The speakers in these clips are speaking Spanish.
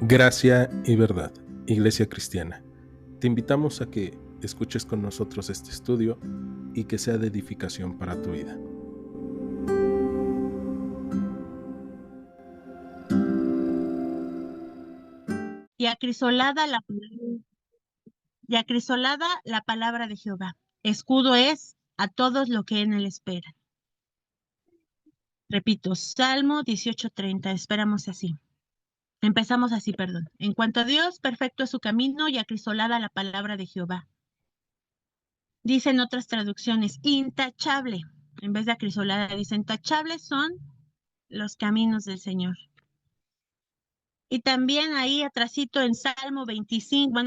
Gracia y verdad, Iglesia Cristiana. Te invitamos a que escuches con nosotros este estudio y que sea de edificación para tu vida. Y acrisolada la palabra de Jehová. Escudo es a todos los que en él esperan. Repito, Salmo 18:30. Empezamos así, perdón. En cuanto a Dios, perfecto es su camino y acrisolada la palabra de Jehová. Dicen otras traducciones, intachable. En vez de acrisolada, dicen intachables son los caminos del Señor. Y también ahí atrasito en Salmo 25,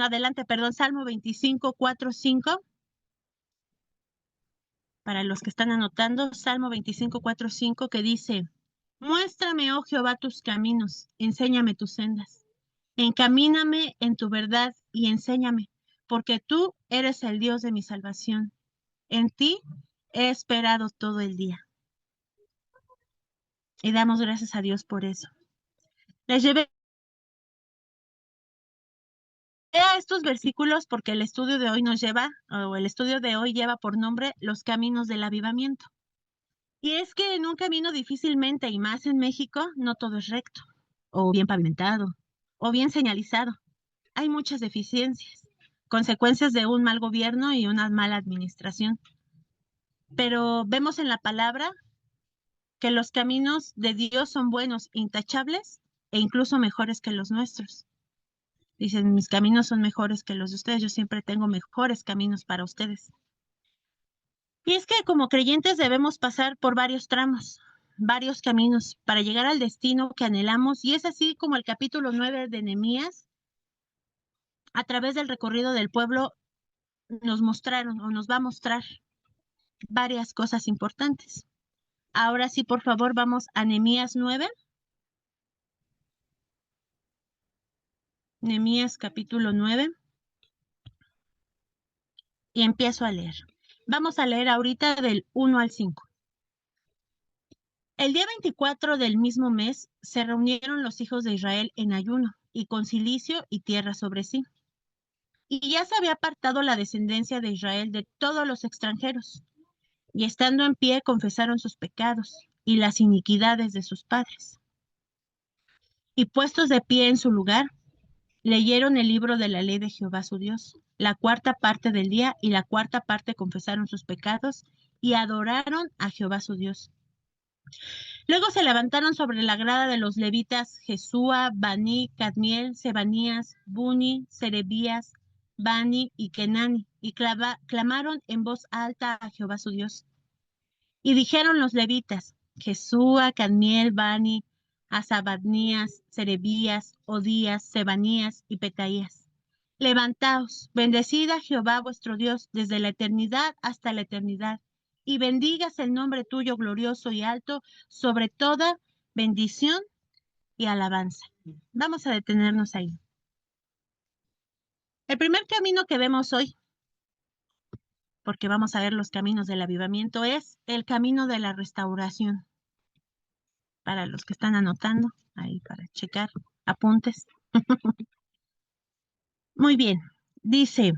Salmo 25, 4, 5. Para los que están anotando, Salmo 25, 4, 5, que dice, muéstrame, oh Jehová, tus caminos, enséñame tus sendas. Encamíname en tu verdad y enséñame, porque tú eres el Dios de mi salvación. En ti he esperado todo el día. Y damos gracias a Dios por eso. Les llevé a estos versículos porque el estudio de hoy lleva por nombre Los Caminos del Avivamiento. Y es que en un camino difícilmente, y más en México, no todo es recto, o bien pavimentado, o bien señalizado. Hay muchas deficiencias, consecuencias de un mal gobierno y una mala administración. Pero vemos en la palabra que los caminos de Dios son buenos, intachables e incluso mejores que los nuestros. Dicen, mis caminos son mejores que los de ustedes, yo siempre tengo mejores caminos para ustedes. Y es que como creyentes debemos pasar por varios tramos, varios caminos para llegar al destino que anhelamos, y es así como el capítulo 9 de Nehemías, a través del recorrido del pueblo, nos mostraron o nos va a mostrar varias cosas importantes. Ahora sí, por favor, vamos a Nehemías 9. Nehemías capítulo 9. Y empiezo a leer. Vamos a leer ahorita del 1 al 5. El día 24 del mismo mes se reunieron los hijos de Israel en ayuno y con cilicio y tierra sobre sí. Y ya se había apartado la descendencia de Israel de todos los extranjeros. Y estando en pie confesaron sus pecados y las iniquidades de sus padres. Y puestos de pie en su lugar, leyeron el libro de la ley de Jehová su Dios. La cuarta parte del día y la cuarta parte confesaron sus pecados y adoraron a Jehová su Dios. Luego se levantaron sobre la grada de los levitas Jesúa, Bani, Cadmiel, Sebanías, Buni, Serebías, Bani y Kenani, y clamaron en voz alta a Jehová su Dios. Y dijeron los levitas, Jesúa, Cadmiel, Bani, Asabadnías, Serebías, Odías, Sebanías y Petaías. Levantaos, bendecid a Jehová vuestro Dios desde la eternidad hasta la eternidad, y bendigas el nombre tuyo glorioso y alto sobre toda bendición y alabanza. Vamos a detenernos ahí. El primer camino que vemos hoy, porque vamos a ver los caminos del avivamiento, es el camino de la restauración. Para los que están anotando, ahí para checar apuntes. Muy bien, dice,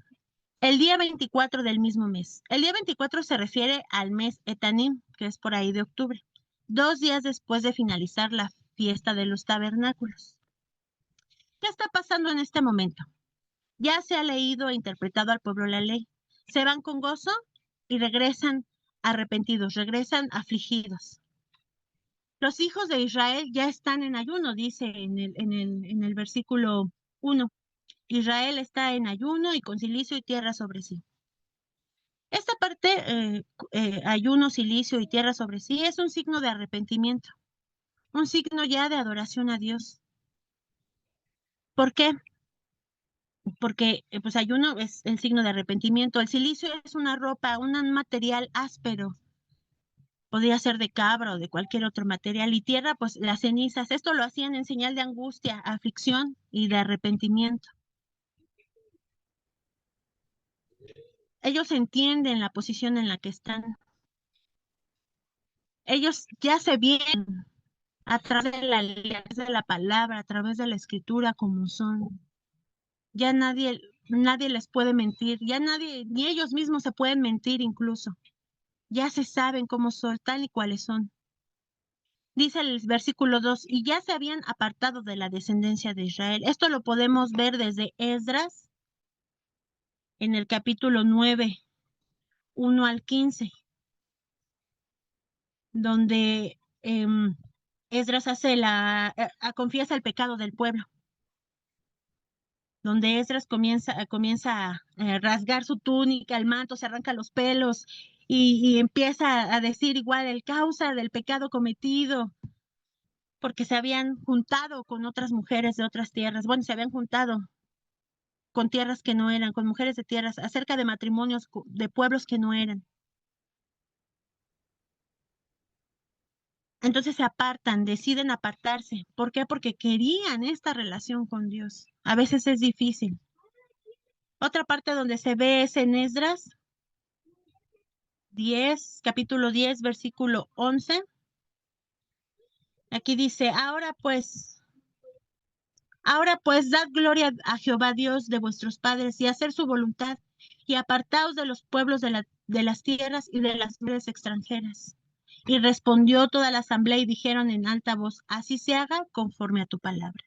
el día 24 del mismo mes. El día 24 se refiere al mes Etanim, que es por ahí de octubre, 2 días después de finalizar la fiesta de los tabernáculos. ¿Qué está pasando en este momento? Ya se ha leído e interpretado al pueblo la ley. Se van con gozo y regresan arrepentidos, regresan afligidos. Los hijos de Israel ya están en ayuno, dice en el versículo 1. Israel está en ayuno y con cilicio y tierra sobre sí. Esta parte, ayuno, cilicio y tierra sobre sí, es un signo de arrepentimiento, un signo ya de adoración a Dios. ¿Por qué? Porque pues ayuno es el signo de arrepentimiento. El silicio es una ropa, un material áspero. Podría ser de cabra o de cualquier otro material. Y tierra, pues las cenizas. Esto lo hacían en señal de angustia, aflicción y de arrepentimiento. Ellos entienden la posición en la que están. Ellos ya se vienen a través de la palabra, a través de la escritura como son. Ya nadie les puede mentir, ya nadie, ni ellos mismos se pueden mentir incluso. Ya se saben cómo son, tal y cuáles son. Dice el versículo 2, y ya se habían apartado de la descendencia de Israel. Esto lo podemos ver desde Esdras, en el capítulo 9, 1 al 15, donde Esdras confiesa el pecado del pueblo, donde Esdras comienza a rasgar su túnica, el manto, se arranca los pelos y empieza a decir igual el causa del pecado cometido, porque se habían juntado con otras mujeres de otras tierras. Bueno, se habían juntado con tierras que no eran, con mujeres de tierras, acerca de matrimonios de pueblos que no eran. Entonces se apartan, deciden apartarse. ¿Por qué? Porque querían esta relación con Dios. A veces es difícil. Otra parte donde se ve es en Esdras 10, capítulo 10, versículo 11. Aquí dice, ahora pues, dad gloria a Jehová Dios de vuestros padres y hacer su voluntad, y apartaos de los pueblos de las tierras y de las mujeres extranjeras. Y respondió toda la asamblea y dijeron en alta voz, así se haga conforme a tu palabra.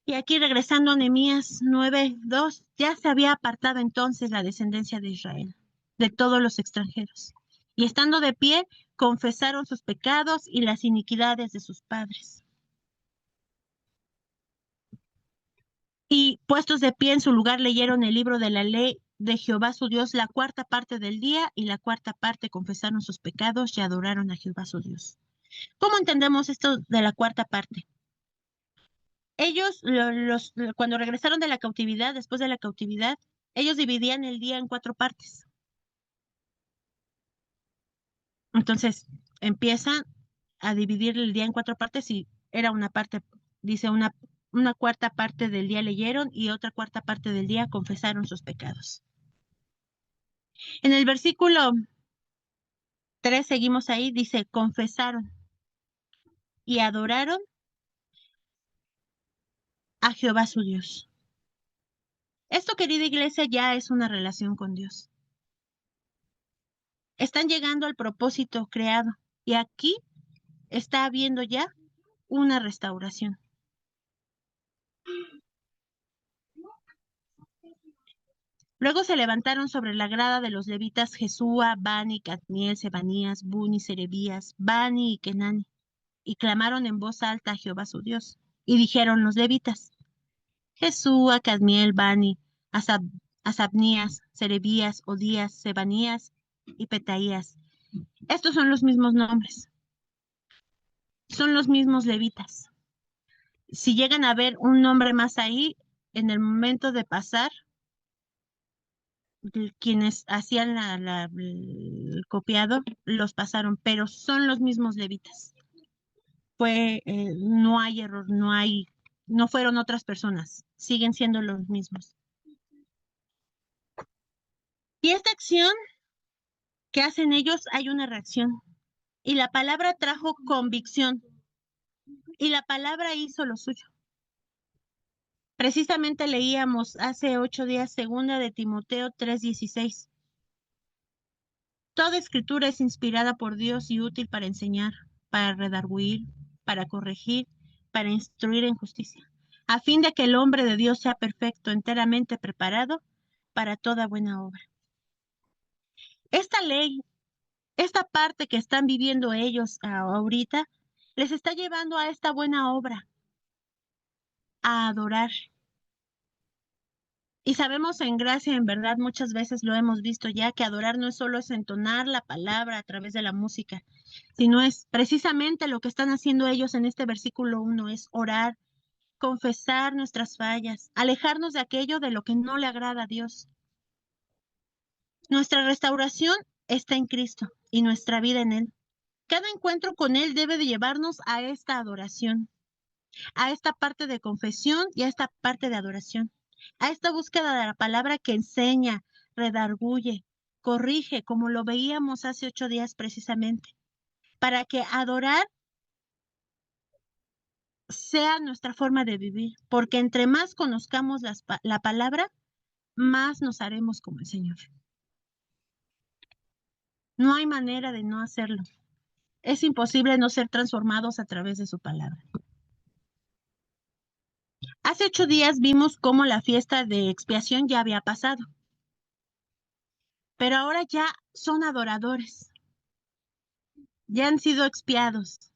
Y aquí regresando a Nehemías 9:2, ya se había apartado entonces la descendencia de Israel, de todos los extranjeros. Y estando de pie, confesaron sus pecados y las iniquidades de sus padres. Y puestos de pie en su lugar, leyeron el libro de la ley de Jehová su Dios la cuarta parte del día, y la cuarta parte confesaron sus pecados y adoraron a Jehová su Dios. ¿Cómo entendemos esto de la cuarta parte? Ellos, cuando regresaron de la cautividad, después de la cautividad, ellos dividían el día en 4 partes. Entonces, empiezan a dividir el día en 4 partes y era una parte, dice, una cuarta parte del día leyeron y otra cuarta parte del día confesaron sus pecados. En el versículo 3, seguimos ahí, dice, confesaron y adoraron a Jehová su Dios. Esto, querida iglesia, ya es una relación con Dios. Están llegando al propósito creado y aquí está habiendo ya una restauración. Luego se levantaron sobre la grada de los levitas Jesúa, Bani, Cadmiel, Sebanías, Buni, Serebías, Bani y Kenani, y clamaron en voz alta a Jehová su Dios. Y dijeron los levitas, Jesúa, Cadmiel, Bani, Asabnías, Serebías, Odías, Sebanías y Petaías. Estos son los mismos nombres. Son los mismos levitas. Si llegan a ver un nombre más ahí, en el momento de pasar, quienes hacían el copiado los pasaron, pero son los mismos levitas. No hay error, no fueron otras personas, siguen siendo los mismos. Y esta acción que hacen ellos, hay una reacción. Y la palabra trajo convicción. Y la palabra hizo lo suyo. Precisamente leíamos hace 8 días, 2 de Timoteo 3:16. Toda escritura es inspirada por Dios y útil para enseñar, para redarguir, para corregir, para instruir en justicia, a fin de que el hombre de Dios sea perfecto, enteramente preparado para toda buena obra. Esta ley, esta parte que están viviendo ellos ahorita, les está llevando a esta buena obra, a adorar. Y sabemos en gracia, en verdad, muchas veces lo hemos visto ya, que adorar no es solo es entonar la palabra a través de la música, sino es precisamente lo que están haciendo ellos en este versículo 1, es orar, confesar nuestras fallas, alejarnos de aquello de lo que no le agrada a Dios. Nuestra restauración está en Cristo y nuestra vida en Él. Cada encuentro con Él debe de llevarnos a esta adoración, a esta parte de confesión y a esta parte de adoración, a esta búsqueda de la palabra que enseña, redarguye, corrige, como lo veíamos hace 8 días precisamente, para que adorar sea nuestra forma de vivir, porque entre más conozcamos la palabra, más nos haremos como el Señor. No hay manera de no hacerlo. Es imposible no ser transformados a través de su palabra. Hace 8 días vimos cómo la fiesta de expiación ya había pasado, pero ahora ya son adoradores, ya han sido expiados,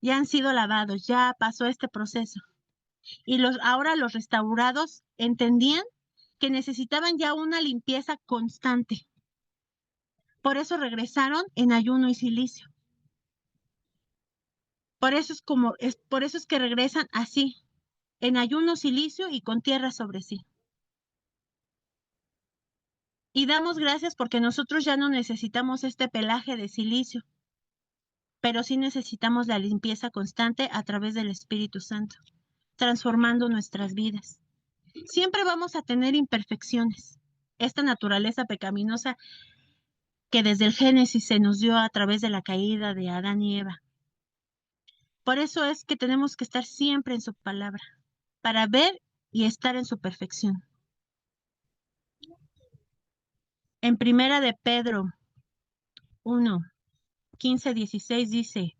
ya han sido lavados, ya pasó este proceso. Y ahora los restaurados entendían que necesitaban ya una limpieza constante. Por eso regresaron en ayuno y cilicio. Por eso es que regresan así, en ayuno, cilicio y con tierra sobre sí. Y damos gracias porque nosotros ya no necesitamos este pelaje de silicio, pero sí necesitamos la limpieza constante a través del Espíritu Santo, transformando nuestras vidas. Siempre vamos a tener imperfecciones. Esta naturaleza pecaminosa que desde el Génesis se nos dio a través de la caída de Adán y Eva. Por eso es que tenemos que estar siempre en su palabra, para ver y estar en su perfección. En Primera de Pedro 1, 15, 16 dice: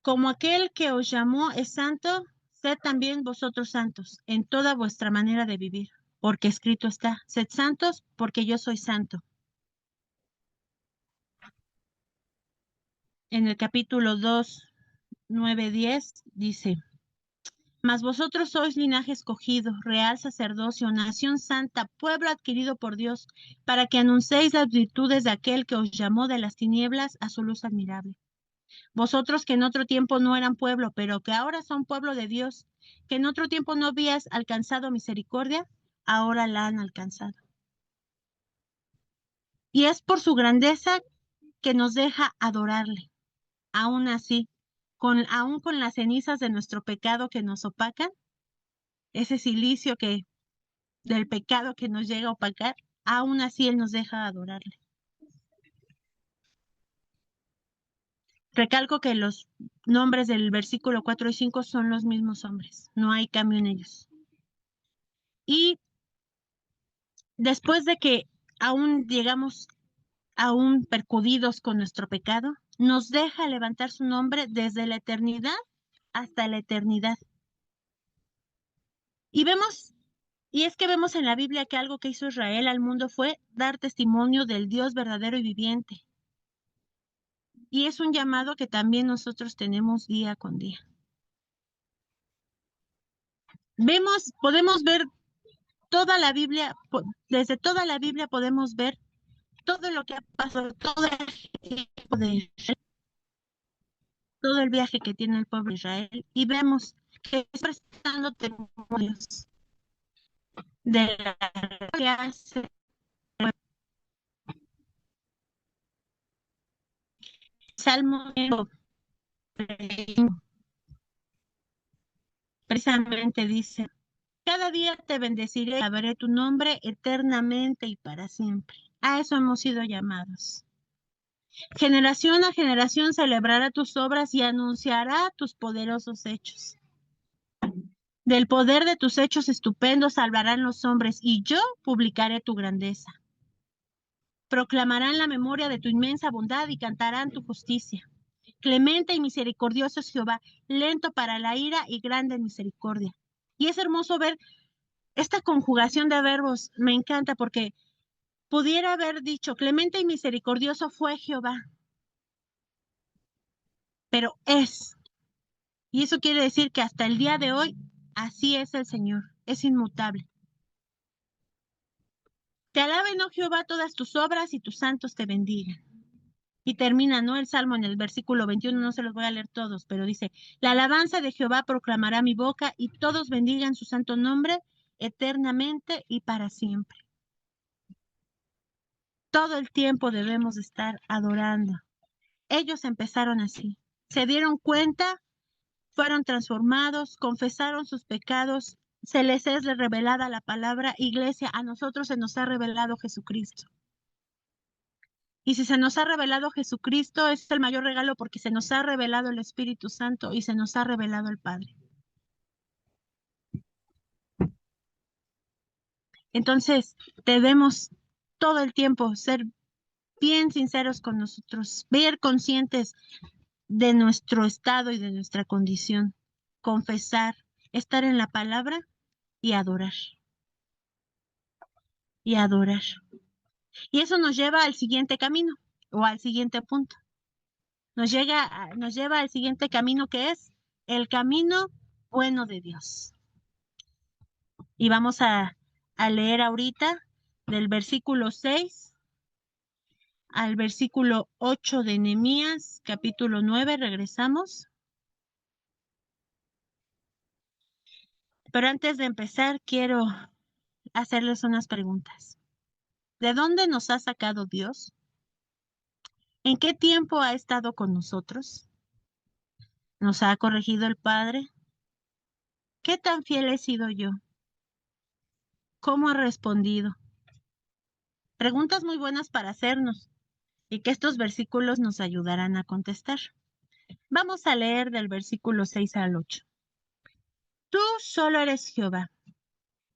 como aquel que os llamó es santo, sed también vosotros santos en toda vuestra manera de vivir, porque escrito está: sed santos porque yo soy santo. En el capítulo 2, 9, 10 dice: mas vosotros sois linaje escogido, real sacerdocio, nación santa, pueblo adquirido por Dios, para que anunciéis las virtudes de aquel que os llamó de las tinieblas a su luz admirable. Vosotros que en otro tiempo no eran pueblo, pero que ahora son pueblo de Dios, que en otro tiempo no habías alcanzado misericordia, ahora la han alcanzado. Y es por su grandeza que nos deja adorarle. Aún así, aún con las cenizas de nuestro pecado que nos opacan, ese silicio del pecado que nos llega a opacar, aún así Él nos deja adorarle. Recalco que los nombres del versículo 4 y 5 son los mismos hombres, no hay cambio en ellos. Y después de que aún llegamos aún percudidos con nuestro pecado, nos deja levantar su nombre desde la eternidad hasta la eternidad. Y es que vemos en la Biblia que algo que hizo Israel al mundo fue dar testimonio del Dios verdadero y viviente. Y es un llamado que también nosotros tenemos día con día. Podemos ver toda la Biblia, desde toda la Biblia podemos ver todo lo que ha pasado, todo el viaje que tiene el pueblo de Israel, y vemos que está prestando testimonios de la que hace Salmo precisamente dice: cada día te bendeciré y alabaré tu nombre eternamente y para siempre. A eso hemos sido llamados. Generación a generación celebrará tus obras y anunciará tus poderosos hechos. Del poder de tus hechos estupendos hablarán los hombres, y yo publicaré tu grandeza. Proclamarán la memoria de tu inmensa bondad y cantarán tu justicia. Clemente y misericordioso es Jehová, lento para la ira y grande en misericordia. Y es hermoso ver esta conjugación de verbos, me encanta, porque pudiera haber dicho clemente y misericordioso fue Jehová, pero es. Y eso quiere decir que hasta el día de hoy, así es el Señor, es inmutable. Te alaben, oh Jehová, todas tus obras y tus santos te bendigan. Y termina, ¿no? El Salmo en el versículo 21, no se los voy a leer todos, pero dice: la alabanza de Jehová proclamará mi boca, y todos bendigan su santo nombre eternamente y para siempre. Todo el tiempo debemos estar adorando. Ellos empezaron así, se dieron cuenta, fueron transformados, confesaron sus pecados, se les es revelada la palabra. Iglesia, a nosotros se nos ha revelado Jesucristo. Y si se nos ha revelado Jesucristo, es el mayor regalo porque se nos ha revelado el Espíritu Santo y se nos ha revelado el Padre. Entonces, debemos todo el tiempo ser bien sinceros con nosotros, ver conscientes de nuestro estado y de nuestra condición, confesar, estar en la palabra y adorar. Y adorar. Y eso nos lleva al siguiente camino o al siguiente punto. Nos lleva al siguiente camino, que es el camino bueno de Dios. Y vamos a leer ahorita del versículo 6 al versículo 8 de Nehemías, capítulo 9, regresamos. Pero antes de empezar, quiero hacerles unas preguntas. ¿De dónde nos ha sacado Dios? ¿En qué tiempo ha estado con nosotros? ¿Nos ha corregido el Padre? ¿Qué tan fiel he sido yo? ¿Cómo he respondido? Preguntas muy buenas para hacernos y que estos versículos nos ayudarán a contestar. Vamos a leer del versículo 6 al 8. Tú solo eres Jehová.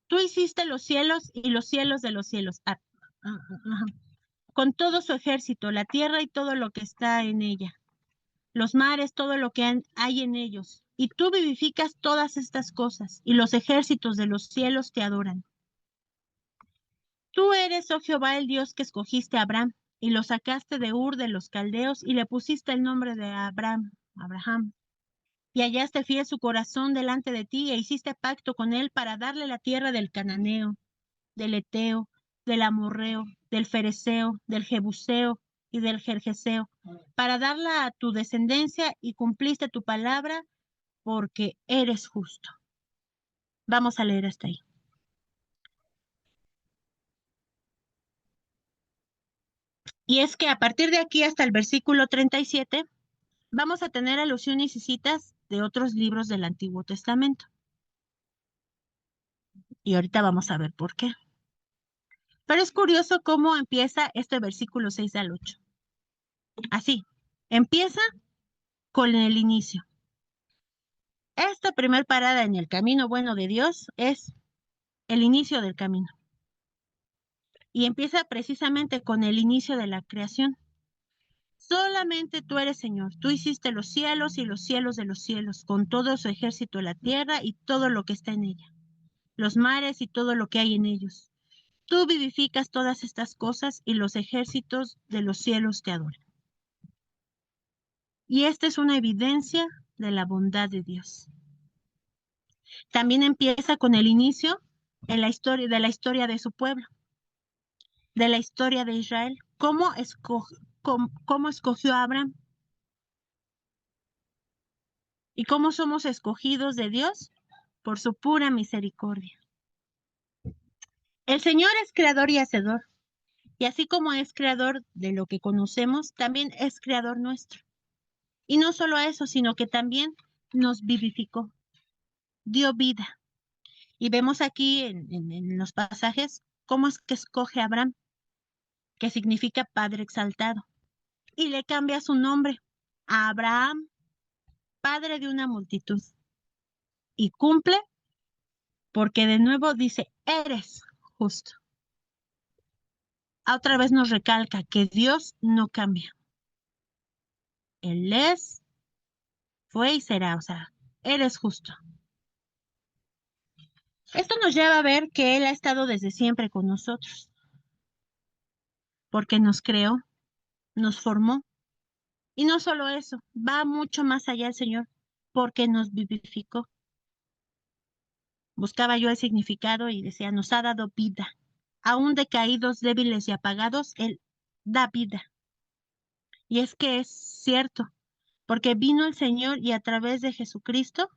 Tú hiciste los cielos y los cielos de los cielos, con todo su ejército, la tierra y todo lo que está en ella, los mares, todo lo que hay en ellos. Y tú vivificas todas estas cosas, y los ejércitos de los cielos te adoran. Tú eres, oh Jehová, el Dios que escogiste a Abraham, y lo sacaste de Ur de los caldeos, y le pusiste el nombre de Abraham. Y hallaste fiel su corazón delante de ti, e hiciste pacto con él para darle la tierra del cananeo, del eteo, del amorreo, del fereceo, del jebuseo y del gergeseo, para darla a tu descendencia, y cumpliste tu palabra, porque eres justo. Vamos a leer hasta ahí. Y es que a partir de aquí hasta el versículo 37, vamos a tener alusiones y citas de otros libros del Antiguo Testamento. Y ahorita vamos a ver por qué. Pero es curioso cómo empieza este versículo 6 al 8. Así, empieza con el inicio. Esta primer parada en el camino bueno de Dios es el inicio del camino. Y empieza precisamente con el inicio de la creación. Solamente tú eres Señor. Tú hiciste los cielos y los cielos de los cielos, con todo su ejército, la tierra y todo lo que está en ella, los mares y todo lo que hay en ellos. Tú vivificas todas estas cosas y los ejércitos de los cielos te adoran. Y esta es una evidencia de la bondad de Dios. También empieza con el inicio de la historia de su pueblo, de la historia de Israel. ¿Cómo escogió a Abraham? ¿Y cómo somos escogidos de Dios? Por su pura misericordia. El Señor es creador y hacedor, y así como es creador de lo que conocemos, también es creador nuestro. Y no solo eso, sino que también nos vivificó, dio vida. Y vemos aquí en los pasajes cómo es que escoge a Abraham, que significa Padre exaltado, y le cambia su nombre a Abraham, padre de una multitud. Y cumple porque de nuevo dice, eres justo. Otra vez nos recalca que Dios no cambia. Él es, fue y será, o sea, eres justo. Esto nos lleva a ver que Él ha estado desde siempre con nosotros, porque nos creó, nos formó. Y no solo eso, va mucho más allá el Señor, porque nos vivificó. Buscaba yo el significado y decía, nos ha dado vida. Aún decaídos, débiles y apagados, Él da vida. Y es que es cierto, porque vino el Señor y a través de Jesucristo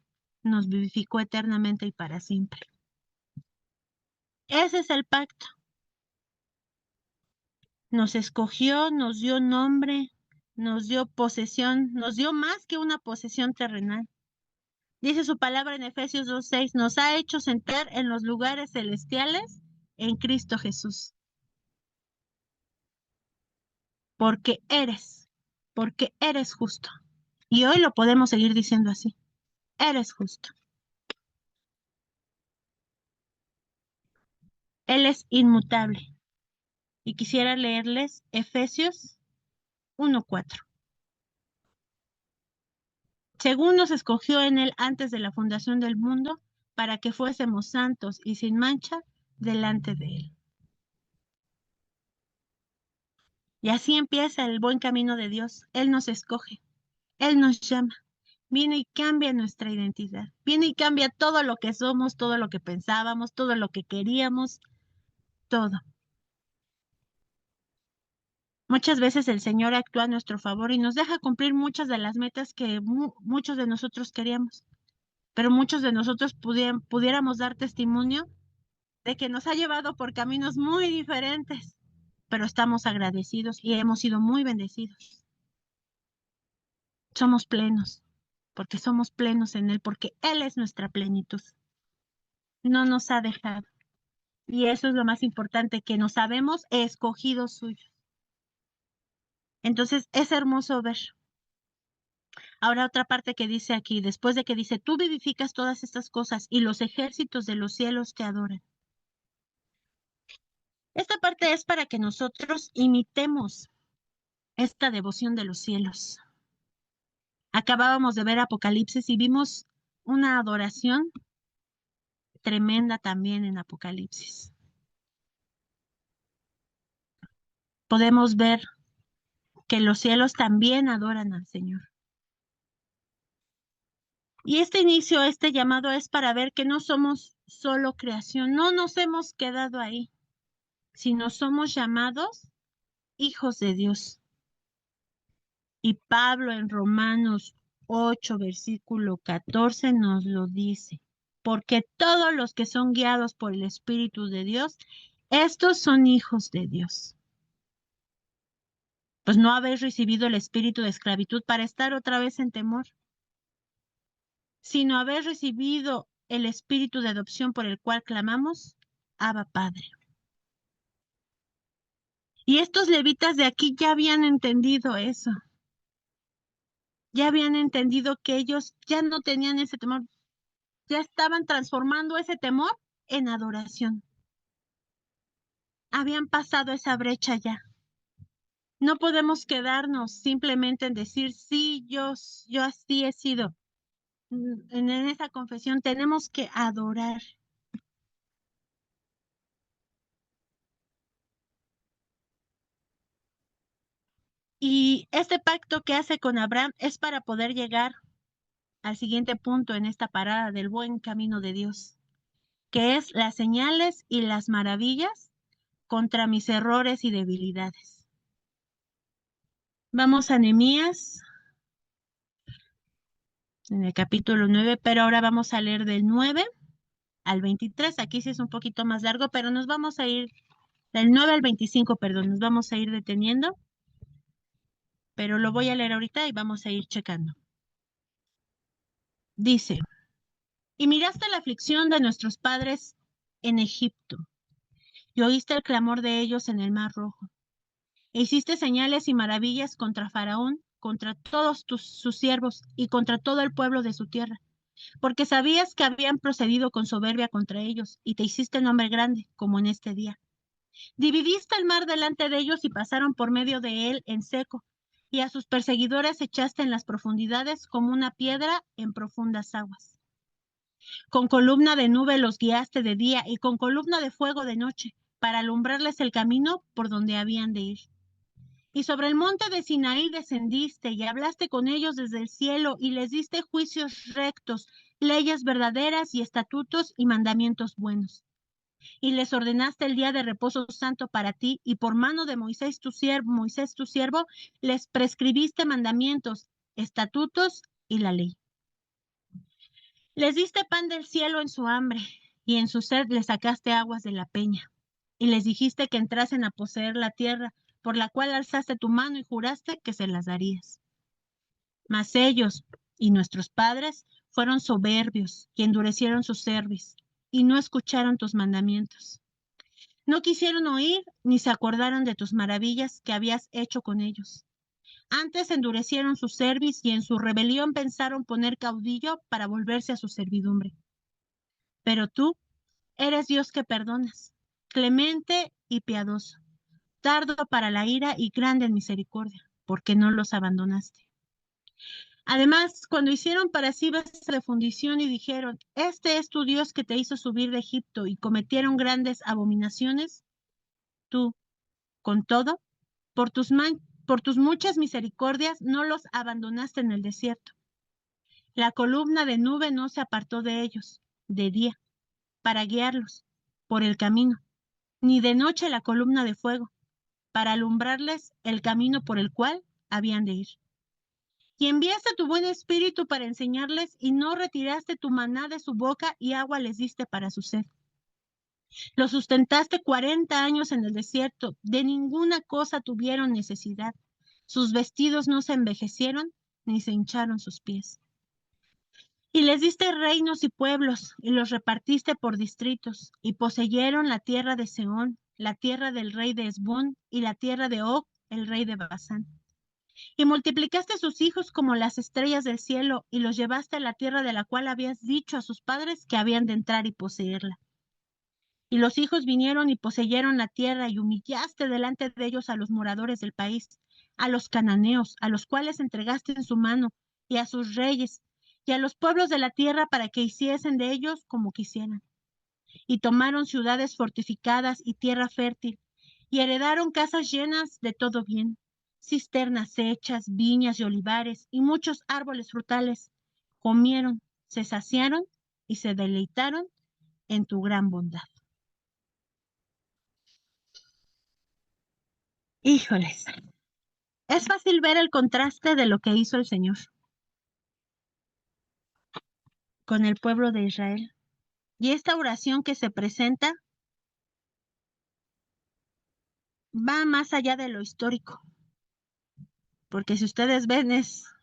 nos vivificó eternamente y para siempre. Ese es el pacto. Nos escogió, nos dio nombre, nos dio posesión, nos dio más que una posesión terrenal. Dice su palabra en Efesios 2:6, nos ha hecho sentar en los lugares celestiales en Cristo Jesús. porque eres justo. Y hoy lo podemos seguir diciendo así, eres justo. Él es inmutable. Y quisiera leerles Efesios 1:4. Según nos escogió en él antes de la fundación del mundo, para que fuésemos santos y sin mancha delante de él. Y así empieza el buen camino de Dios. Él nos escoge, Él nos llama, viene y cambia nuestra identidad, viene y cambia todo lo que somos, todo lo que pensábamos, todo lo que queríamos, todo. Muchas veces el Señor actúa a nuestro favor y nos deja cumplir muchas de las metas que muchos de nosotros queríamos, pero muchos de nosotros pudiéramos dar testimonio de que nos ha llevado por caminos muy diferentes, pero estamos agradecidos y hemos sido muy bendecidos. Somos plenos, porque somos plenos en Él, porque Él es nuestra plenitud. No nos ha dejado. Y eso es lo más importante, que nos sabemos escogidos suyos. Entonces es hermoso ver. Ahora otra parte que dice aquí, después de que dice, tú vivificas todas estas cosas y los ejércitos de los cielos te adoran. Esta parte es para que nosotros imitemos esta devoción de los cielos. Acabábamos de ver Apocalipsis y vimos una adoración tremenda también en Apocalipsis. Podemos ver que los cielos también adoran al Señor. Y este inicio, este llamado es para ver que no somos solo creación, no nos hemos quedado ahí, sino somos llamados hijos de Dios. Y Pablo en Romanos 8, versículo 14 nos lo dice, porque todos los que son guiados por el Espíritu de Dios, estos son hijos de Dios. Pues no habéis recibido el espíritu de esclavitud para estar otra vez en temor, sino habéis recibido el espíritu de adopción por el cual clamamos, Abba Padre. Y estos levitas de aquí ya habían entendido eso. Ya habían entendido que ellos ya no tenían ese temor, ya estaban transformando ese temor en adoración. Habían pasado esa brecha ya. No podemos quedarnos simplemente en decir, sí, yo así he sido. En esa confesión tenemos que adorar. Y este pacto que hace con Abraham es para poder llegar al siguiente punto en esta parada del buen camino de Dios, que es las señales y las maravillas contra mis errores y debilidades. Vamos a Nehemías, en el capítulo 9, pero ahora vamos a leer del 9 al 23. Aquí sí es un poquito más largo, pero nos vamos a ir del 9 al 25, perdón, nos vamos a ir deteniendo, pero lo voy a leer ahorita y vamos a ir checando. Dice, y miraste la aflicción de nuestros padres en Egipto, y oíste el clamor de ellos en el mar Rojo. E hiciste señales y maravillas contra Faraón, contra todos sus siervos y contra todo el pueblo de su tierra, porque sabías que habían procedido con soberbia contra ellos, y te hiciste nombre grande, como en este día. Dividiste el mar delante de ellos y pasaron por medio de él en seco, y a sus perseguidores echaste en las profundidades como una piedra en profundas aguas. Con columna de nube los guiaste de día y con columna de fuego de noche, para alumbrarles el camino por donde habían de ir. Y sobre el monte de Sinaí descendiste y hablaste con ellos desde el cielo y les diste juicios rectos, leyes verdaderas y estatutos y mandamientos buenos. Y les ordenaste el día de reposo santo para ti, y por mano de Moisés tu siervo, les prescribiste mandamientos, estatutos y la ley. Les diste pan del cielo en su hambre, y en su sed les sacaste aguas de la peña. Y les dijiste que entrasen a poseer la tierra, por la cual alzaste tu mano y juraste que se las darías. Mas ellos y nuestros padres fueron soberbios y endurecieron su cerviz, y no escucharon tus mandamientos. No quisieron oír ni se acordaron de tus maravillas que habías hecho con ellos. Antes endurecieron su cerviz y en su rebelión pensaron poner caudillo para volverse a su servidumbre. Pero tú eres Dios que perdonas, clemente y piadoso, tardo para la ira y grande en misericordia, porque no los abandonaste. Además, cuando hicieron para sí besos de fundición y dijeron, este es tu Dios que te hizo subir de Egipto y cometieron grandes abominaciones, tú, con todo, por tus muchas misericordias no los abandonaste en el desierto. La columna de nube no se apartó de ellos, de día, para guiarlos por el camino, ni de noche la columna de fuego, para alumbrarles el camino por el cual habían de ir. Y enviaste tu buen espíritu para enseñarles, y no retiraste tu maná de su boca, y agua les diste para su sed. Los sustentaste 40 años en el desierto, de ninguna cosa tuvieron necesidad. Sus vestidos no se envejecieron, ni se hincharon sus pies. Y les diste reinos y pueblos, y los repartiste por distritos, y poseyeron la tierra de Sehón, la tierra del rey de Hesbón, y la tierra de Og, el rey de Basán. Y multiplicaste sus hijos como las estrellas del cielo, y los llevaste a la tierra de la cual habías dicho a sus padres que habían de entrar y poseerla. Y los hijos vinieron y poseyeron la tierra, y humillaste delante de ellos a los moradores del país, a los cananeos, a los cuales entregaste en su mano, y a sus reyes, y a los pueblos de la tierra para que hiciesen de ellos como quisieran. Y tomaron ciudades fortificadas y tierra fértil, y heredaron casas llenas de todo bien, cisternas hechas, viñas y olivares, y muchos árboles frutales. Comieron, se saciaron y se deleitaron en tu gran bondad. Híjoles, es fácil ver el contraste de lo que hizo el Señor con el pueblo de Israel. Y esta oración que se presenta va más allá de lo histórico, porque si ustedes ven,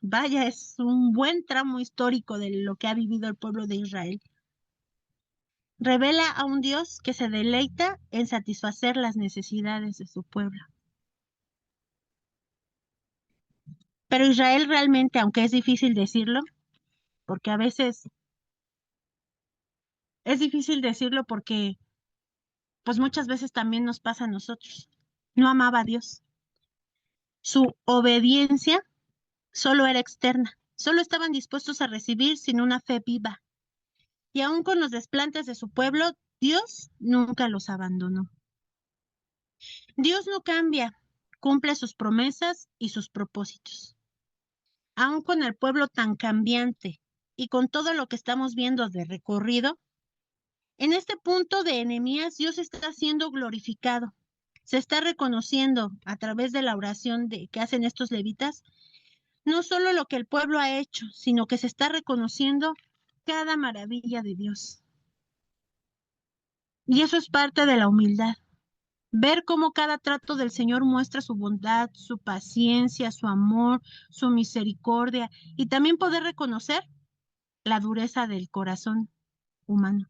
vaya, es un buen tramo histórico de lo que ha vivido el pueblo de Israel. Revela a un Dios que se deleita en satisfacer las necesidades de su pueblo. Pero Israel realmente, aunque es difícil decirlo, porque a veces es difícil decirlo porque pues muchas veces también nos pasa a nosotros. No amaba a Dios. Su obediencia solo era externa. Solo estaban dispuestos a recibir sin una fe viva. Y aun con los desplantes de su pueblo, Dios nunca los abandonó. Dios no cambia, cumple sus promesas y sus propósitos. Aun con el pueblo tan cambiante y con todo lo que estamos viendo de recorrido, en este punto de Nehemías Dios está siendo glorificado. Se está reconociendo a través de la oración que hacen estos levitas, no solo lo que el pueblo ha hecho, sino que se está reconociendo cada maravilla de Dios. Y eso es parte de la humildad. Ver cómo cada trato del Señor muestra su bondad, su paciencia, su amor, su misericordia, y también poder reconocer la dureza del corazón humano.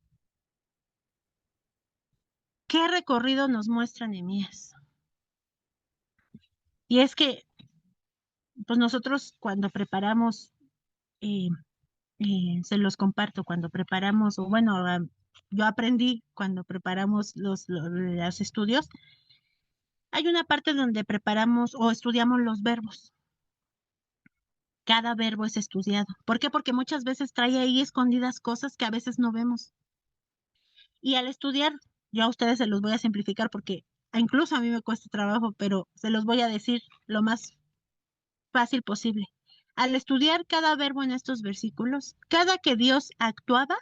¿Qué recorrido nos muestra Nehemías? Y es que, pues nosotros cuando preparamos, eh, se los comparto, cuando preparamos, o bueno, yo aprendí cuando preparamos los estudios, hay una parte donde preparamos o estudiamos los verbos. Cada verbo es estudiado. ¿Por qué? Porque muchas veces trae ahí escondidas cosas que a veces no vemos. Y al estudiar, yo a ustedes se los voy a simplificar porque incluso a mí me cuesta trabajo, pero se los voy a decir lo más fácil posible. Al estudiar cada verbo en estos versículos, cada que Dios actuaba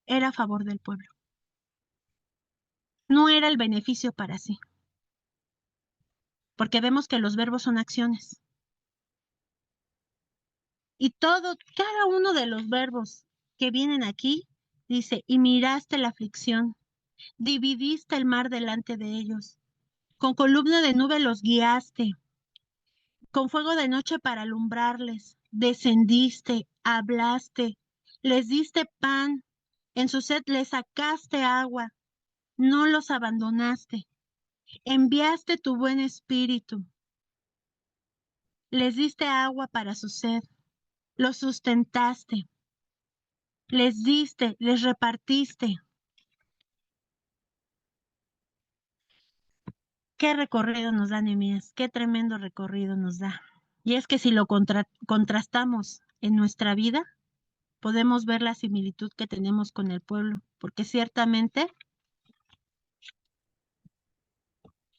era a favor del pueblo. No era el beneficio para sí, porque vemos que los verbos son acciones. Y cada uno de los verbos que vienen aquí dice, y miraste la aflicción, dividiste el mar delante de ellos, con columna de nube los guiaste, con fuego de noche para alumbrarles, descendiste, hablaste, les diste pan, en su sed les sacaste agua, no los abandonaste, enviaste tu buen espíritu, les diste agua para su sed, los sustentaste, les diste, les repartiste. Qué recorrido nos da Nehemías, qué tremendo recorrido nos da. Y es que si lo contrastamos en nuestra vida, podemos ver la similitud que tenemos con el pueblo, porque ciertamente,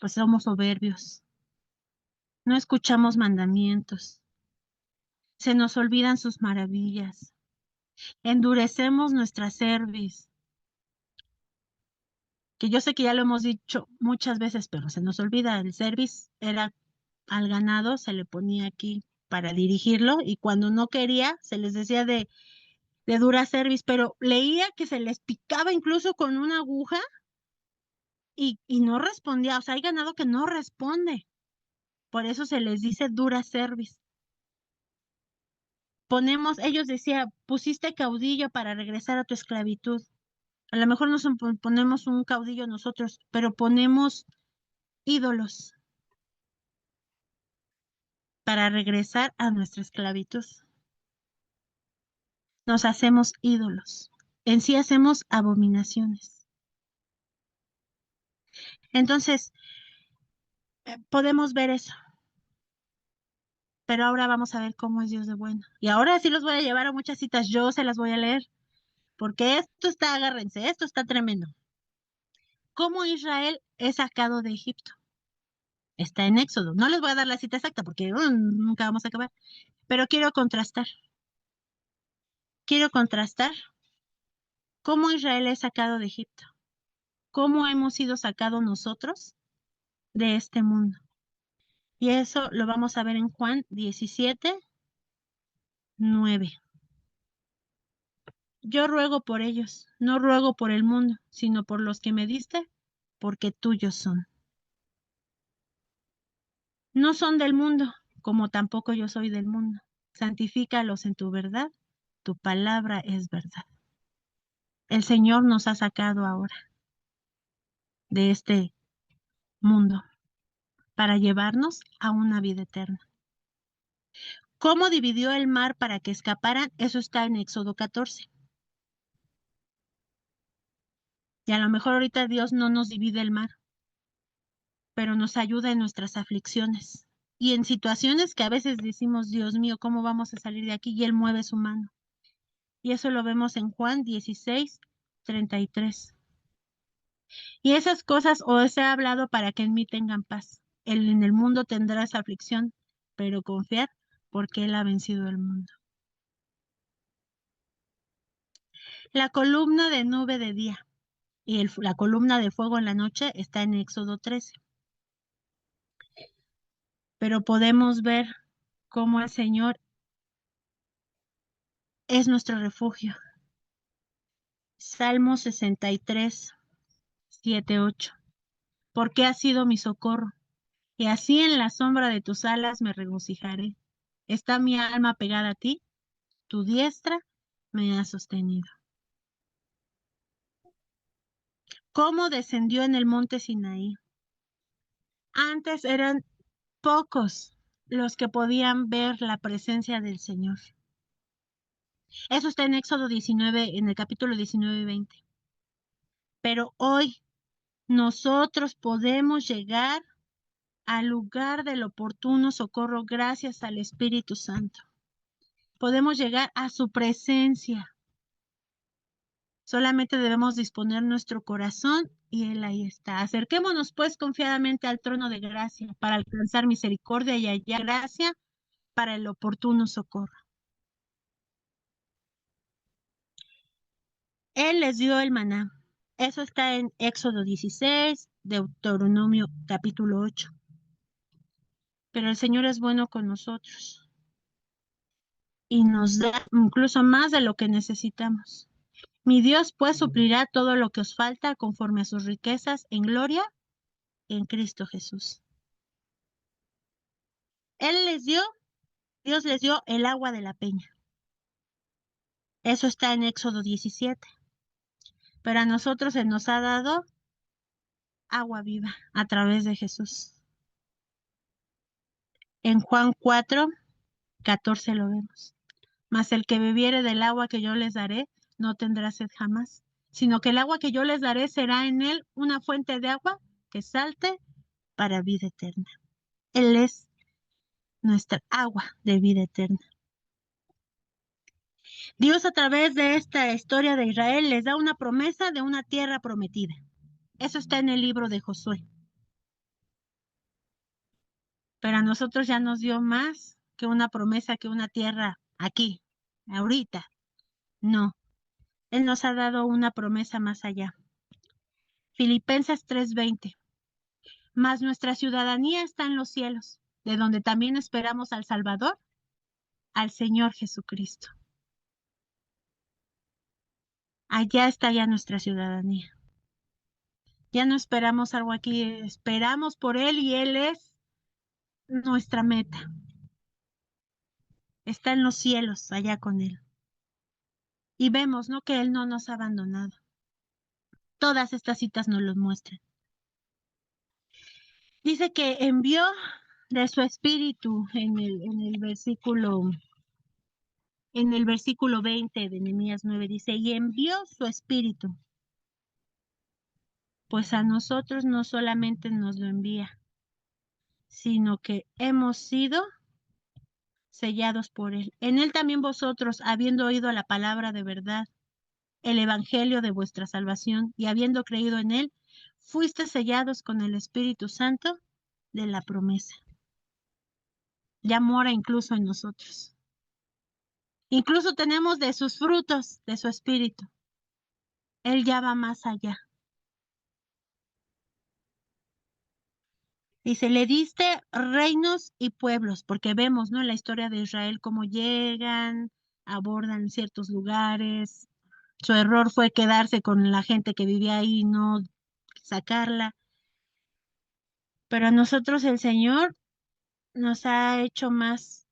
pues somos soberbios, no escuchamos mandamientos, se nos olvidan sus maravillas, endurecemos nuestra cerviz, que yo sé que ya lo hemos dicho muchas veces, pero se nos olvida, el cerviz era al ganado, se le ponía aquí para dirigirlo, y cuando no quería, se les decía de dura cerviz, pero leía que se les picaba incluso con una aguja y no respondía. O sea, hay ganado que no responde. Por eso se les dice dura cerviz. Ellos decían, pusiste caudillo para regresar a tu esclavitud. A lo mejor no ponemos un caudillo nosotros, pero ponemos ídolos para regresar a nuestra esclavitud. Nos hacemos ídolos. En sí hacemos abominaciones. Entonces, podemos ver eso. Pero ahora vamos a ver cómo es Dios de bueno. Y ahora sí los voy a llevar a muchas citas, yo se las voy a leer, porque agárrense, esto está tremendo. ¿Cómo Israel es sacado de Egipto? Está en Éxodo. No les voy a dar la cita exacta porque nunca vamos a acabar, pero quiero contrastar. Quiero contrastar cómo Israel es sacado de Egipto, cómo hemos sido sacados nosotros de este mundo. Y eso lo vamos a ver en Juan 17:9. Yo ruego por ellos, no ruego por el mundo, sino por los que me diste, porque tuyos son. No son del mundo, como tampoco yo soy del mundo. Santifícalos en tu verdad, tu palabra es verdad. El Señor nos ha sacado ahora de este mundo para llevarnos a una vida eterna. ¿Cómo dividió el mar para que escaparan? Eso está en Éxodo 14. Y a lo mejor ahorita Dios no nos divide el mar, pero nos ayuda en nuestras aflicciones y en situaciones que a veces decimos, Dios mío, ¿cómo vamos a salir de aquí? Y Él mueve su mano. Y eso lo vemos en Juan 16:33. Y esas cosas os he hablado para que en mí tengan paz. En el mundo tendrás aflicción, pero confiad, porque Él ha vencido el mundo. La columna de nube de día y la columna de fuego en la noche está en Éxodo 13. Pero podemos ver cómo el Señor es nuestro refugio. Salmo 63:7-8. Porque has sido mi socorro, y así en la sombra de tus alas me regocijaré. Está mi alma pegada a ti, tu diestra me ha sostenido. ¿Cómo descendió en el monte Sinaí? Antes eran pocos los que podían ver la presencia del Señor. Eso está en Éxodo 19, en el capítulo 19 y 20. Pero hoy nosotros podemos llegar al lugar del oportuno socorro gracias al Espíritu Santo. Podemos llegar a su presencia. Solamente debemos disponer nuestro corazón y Él ahí está. Acerquémonos pues confiadamente al trono de gracia para alcanzar misericordia y hallar gracia para el oportuno socorro. Él les dio el maná. Eso está en Éxodo 16, Deuteronomio capítulo 8. Pero el Señor es bueno con nosotros y nos da incluso más de lo que necesitamos. Mi Dios pues suplirá todo lo que os falta conforme a sus riquezas en gloria en Cristo Jesús. Dios les dio el agua de la peña. Eso está en Éxodo 17. Pero a nosotros se nos ha dado agua viva a través de Jesús. En Juan 4:14 lo vemos. Mas el que bebiere del agua que yo les daré, no tendrá sed jamás, sino que el agua que yo les daré será en él una fuente de agua que salte para vida eterna. Él es nuestra agua de vida eterna. Dios, a través de esta historia de Israel, les da una promesa de una tierra prometida. Eso está en el libro de Josué. Pero a nosotros ya nos dio más que una promesa, que una tierra aquí, ahorita. No, Él nos ha dado una promesa más allá. Filipenses 3:20. Mas nuestra ciudadanía está en los cielos, de donde también esperamos al Salvador, al Señor Jesucristo. Allá está ya nuestra ciudadanía. Ya no esperamos algo aquí, esperamos por Él y Él es nuestra meta. Está en los cielos, allá con Él. Y vemos, ¿no?, que Él no nos ha abandonado. Todas estas citas nos lo muestran. Dice que envió de su espíritu en el versículo 20 de Nehemías 9, dice, y envió su espíritu. Pues a nosotros no solamente nos lo envía, sino que hemos sido sellados por Él. En Él también vosotros, habiendo oído la palabra de verdad, el evangelio de vuestra salvación, y habiendo creído en Él, fuiste sellados con el Espíritu Santo de la promesa. Ya mora incluso en nosotros. Incluso tenemos de sus frutos, de su Espíritu. Él ya va más allá. Dice, le diste reinos y pueblos, porque vemos, ¿no?, en la historia de Israel cómo llegan, abordan ciertos lugares. Su error fue quedarse con la gente que vivía ahí, no sacarla. Pero a nosotros el Señor nos ha hecho más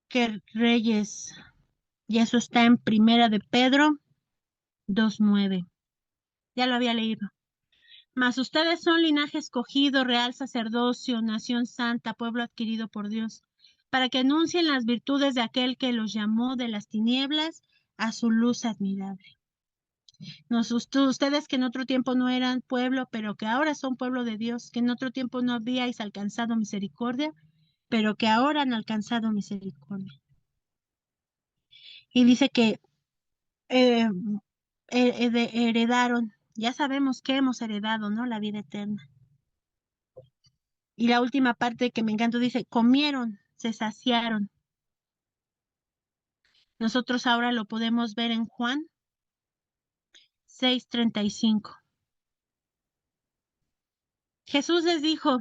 que reyes. Y eso está en Primera de Pedro 2:9. Ya lo había leído. Mas ustedes son linaje escogido, real sacerdocio, nación santa, pueblo adquirido por Dios, para que anuncien las virtudes de aquel que los llamó de las tinieblas a su luz admirable. Ustedes que en otro tiempo no eran pueblo, pero que ahora son pueblo de Dios, que en otro tiempo no habíais alcanzado misericordia, pero que ahora han alcanzado misericordia. Y dice que heredaron, ya sabemos que hemos heredado, ¿no?, la vida eterna. Y la última parte que me encantó dice, comieron, se saciaron. Nosotros ahora lo podemos ver en Juan 6:35. Jesús les dijo,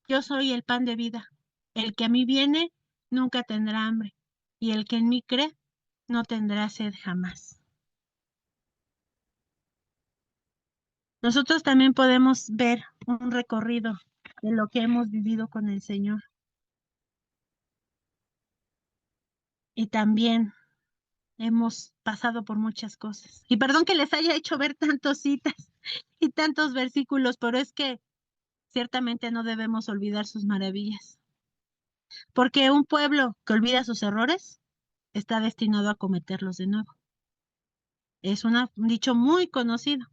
yo soy el pan de vida. El que a mí viene nunca tendrá hambre, y el que en mí cree no tendrá sed jamás. Nosotros también podemos ver un recorrido de lo que hemos vivido con el Señor. Y también hemos pasado por muchas cosas. Y perdón que les haya hecho ver tantas citas y tantos versículos, pero es que ciertamente no debemos olvidar sus maravillas. Porque un pueblo que olvida sus errores está destinado a cometerlos de nuevo. Es un dicho muy conocido.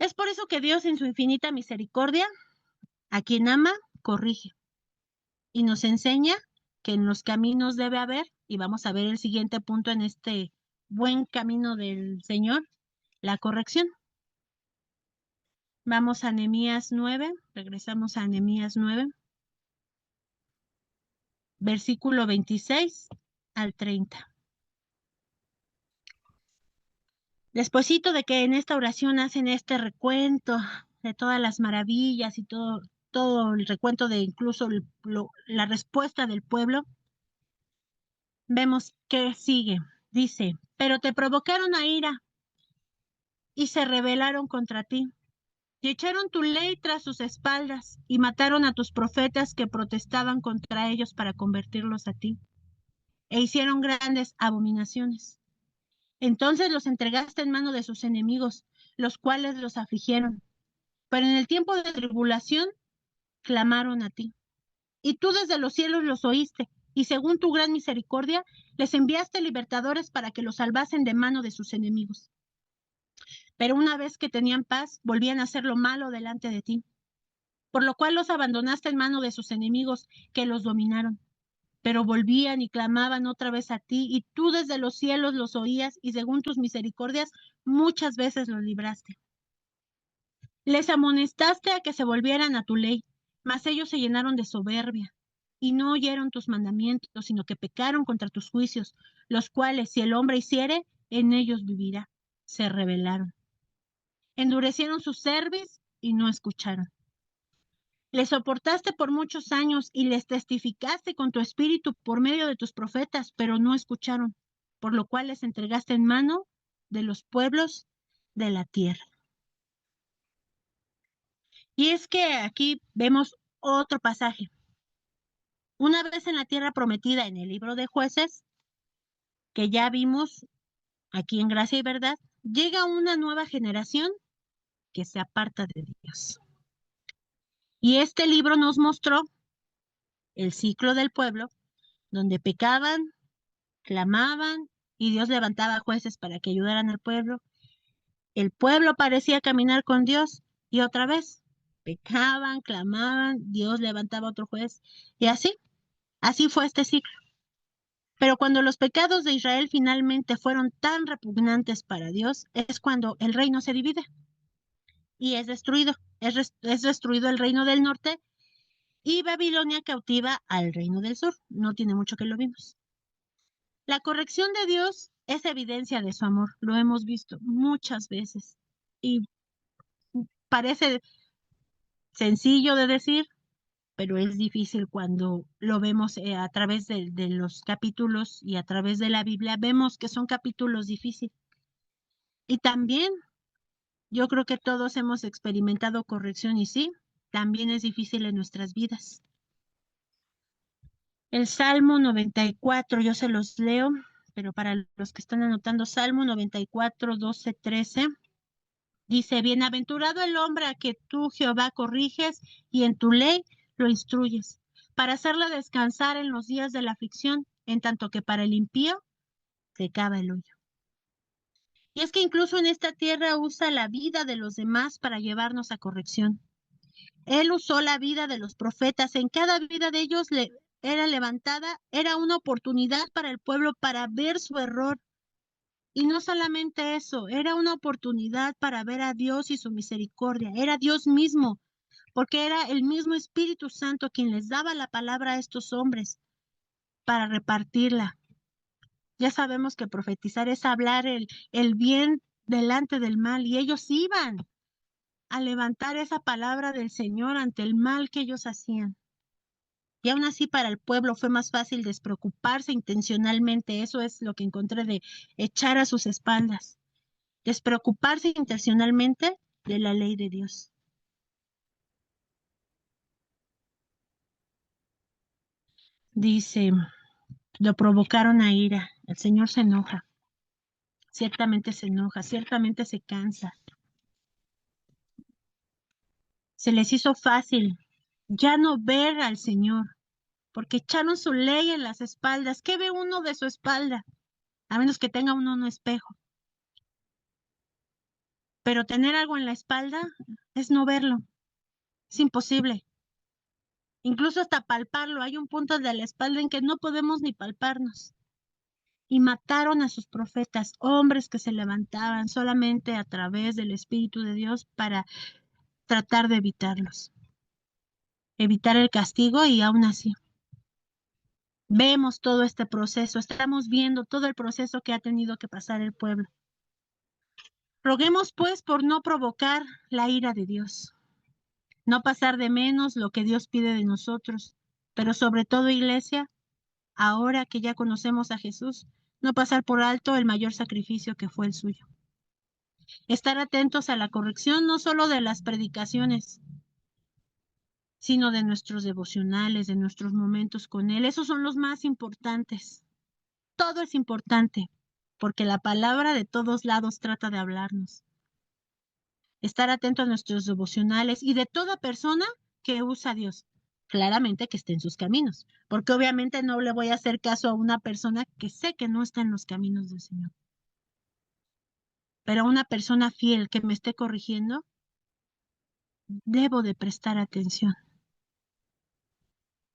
Es por eso que Dios, en su infinita misericordia, a quien ama, corrige y nos enseña que en los caminos debe haber, y vamos a ver el siguiente punto en este buen camino del Señor, la corrección. Vamos a Nehemías 9, regresamos a Nehemías 9, versículo 26 al 30. Despuésito de que en esta oración hacen este recuento de todas las maravillas y todo el recuento de incluso la respuesta del pueblo, vemos que sigue. Dice, pero te provocaron a ira y se rebelaron contra ti, y echaron tu ley tras sus espaldas, y mataron a tus profetas que protestaban contra ellos para convertirlos a ti, e hicieron grandes abominaciones. Entonces los entregaste en mano de sus enemigos, los cuales los afligieron. Pero en el tiempo de tribulación clamaron a ti. Y tú desde los cielos los oíste, y según tu gran misericordia, les enviaste libertadores para que los salvasen de mano de sus enemigos. Pero una vez que tenían paz, volvían a hacer lo malo delante de ti, por lo cual los abandonaste en mano de sus enemigos, que los dominaron. Pero volvían y clamaban otra vez a ti, y tú desde los cielos los oías, y según tus misericordias, muchas veces los libraste. Les amonestaste a que se volvieran a tu ley, mas ellos se llenaron de soberbia, y no oyeron tus mandamientos, sino que pecaron contra tus juicios, los cuales, si el hombre hiciere, en ellos vivirá. Se rebelaron. Endurecieron su cerviz y no escucharon. Les soportaste por muchos años y les testificaste con tu espíritu por medio de tus profetas, pero no escucharon, por lo cual les entregaste en mano de los pueblos de la tierra. Y es que aquí vemos otro pasaje. Una vez en la tierra prometida en el libro de Jueces, que ya vimos aquí en Gracia y Verdad, llega una nueva generación que se aparta de Dios. Y este libro nos mostró el ciclo del pueblo, donde pecaban, clamaban y Dios levantaba jueces para que ayudaran al pueblo. El pueblo parecía caminar con Dios y otra vez pecaban, clamaban, Dios levantaba otro juez y así fue este ciclo. Pero cuando los pecados de Israel finalmente fueron tan repugnantes para Dios, es cuando el reino se divide y es destruido. Es destruido el reino del norte y Babilonia cautiva al reino del sur. No tiene mucho que lo vimos. La corrección de Dios es evidencia de su amor. Lo hemos visto muchas veces y parece sencillo de decir, pero es difícil cuando lo vemos a través de los capítulos y a través de la Biblia. Vemos que son capítulos difíciles. Y también yo creo que todos hemos experimentado corrección y sí, también es difícil en nuestras vidas. El Salmo 94, yo se los leo, pero para los que están anotando, Salmo 94, 12, 13, dice, bienaventurado el hombre a que tú, Jehová, corriges y en tu ley lo instruyes, para hacerla descansar en los días de la aflicción, en tanto que para el impío se cava el hoyo. Y es que incluso en esta tierra usa la vida de los demás para llevarnos a corrección. Él usó la vida de los profetas. En cada vida de ellos era levantada, era una oportunidad para el pueblo para ver su error. Y no solamente eso, era una oportunidad para ver a Dios y su misericordia. Era Dios mismo, porque era el mismo Espíritu Santo quien les daba la palabra a estos hombres para repartirla. Ya sabemos que profetizar es hablar el bien delante del mal, y ellos iban a levantar esa palabra del Señor ante el mal que ellos hacían. Y aún así para el pueblo fue más fácil despreocuparse intencionalmente. Eso es lo que encontré de echar a sus espaldas. Despreocuparse intencionalmente de la ley de Dios. Dice, lo provocaron a ira. El Señor se enoja. Ciertamente se enoja, ciertamente se cansa. Se les hizo fácil ya no ver al Señor, porque echaron su ley en las espaldas. ¿Qué ve uno de su espalda? A menos que tenga uno un espejo. Pero tener algo en la espalda es no verlo. Es imposible. Incluso hasta palparlo. Hay un punto de la espalda en que no podemos ni palparnos. Y mataron a sus profetas, hombres que se levantaban solamente a través del Espíritu de Dios para tratar de evitarlos. Evitar el castigo y aún así. Vemos todo este proceso, estamos viendo todo el proceso que ha tenido que pasar el pueblo. Roguemos pues por no provocar la ira de Dios, no pasar de menos lo que Dios pide de nosotros, pero sobre todo, iglesia, ahora que ya conocemos a Jesús, no pasar por alto el mayor sacrificio que fue el suyo. Estar atentos a la corrección no solo de las predicaciones, sino de nuestros devocionales, de nuestros momentos con Él. Esos son los más importantes. Todo es importante, porque la palabra de todos lados trata de hablarnos. estar atento a nuestros devocionales y de toda persona que usa a Dios. Claramente que esté en sus caminos, porque obviamente no le voy a hacer caso a una persona que sé que no está en los caminos del Señor. Pero a una persona fiel que me esté corrigiendo, debo de prestar atención.